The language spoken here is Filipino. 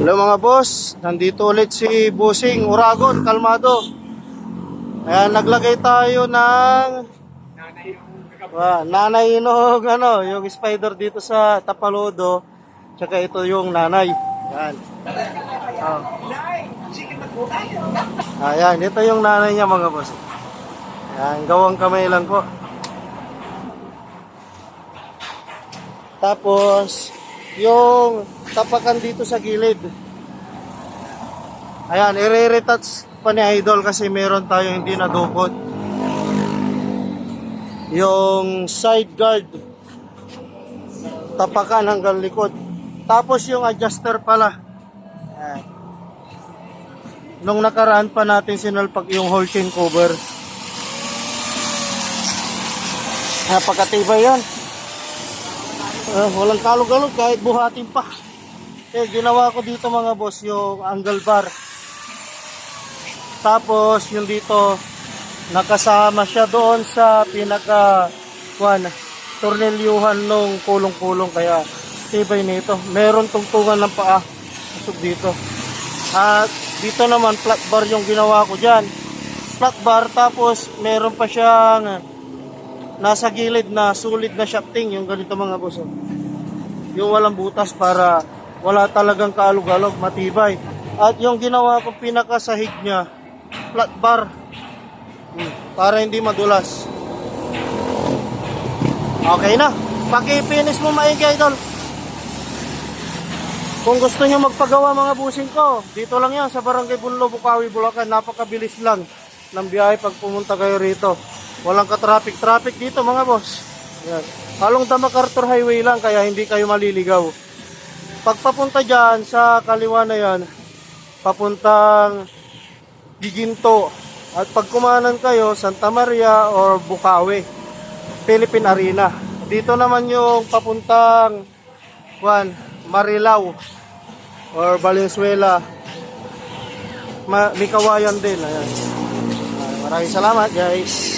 Hello mga boss, nandito ulit si Bossing Uragon, Kalmado. Ayan, naglagay tayo ng nanay inog, yung spider dito sa Tapalodo. Tsaka ito yung nanay. Ayan. Ayan, ito yung nanay niya mga boss. Ayan, gawang kamay lang po. Tapos, yung tapakan dito sa gilid. Ayan, i-retouch pa ni Idol kasi meron tayo hindi nadukot. Yung side guard, tapakan hanggang likod. Tapos yung adjuster pala. Ayan. Nung nakaraan pa natin sinalpak yung whole chain cover. Napakatibay yan. Walang kalog-alog kahit buhatin pa. Ginawa ko dito mga boss yung angle bar. Tapos yung dito nakasama siya doon sa pinaka tornelyuhan nung kulong-kulong, kaya tibay nito. Meron tungtungan ng paa usog dito. At dito naman flat bar yung ginawa ko diyan. Flat bar, tapos meron pa siyang nasa gilid na solid na shafting, yung ganito mga boss. Yung walang butas para wala talagang kaalog-alog, matibay. At yung ginawa ko pinakasahig niya, flat bar, para hindi madulas. Okay na, paki-finish mo maigi Idol. Kung gusto niyo magpagawa mga busing ko, dito lang yan sa Barangay Bunlo, Bukawi, Bulacan. Napakabilis lang ng biyahe pag pumunta kayo rito. Walang ka-traffic dito mga boss. Yan. Halong MacArthur Highway lang, kaya hindi kayo maliligaw. Pagpapunta dyan sa kaliwa na yan, papuntang Giginto. At pag kumanan kayo, Santa Maria or Bukawi, Philippine Arena. Dito naman yung papuntang Marilao or Valenzuela, may kawayan din. Ayan. Maraming salamat guys.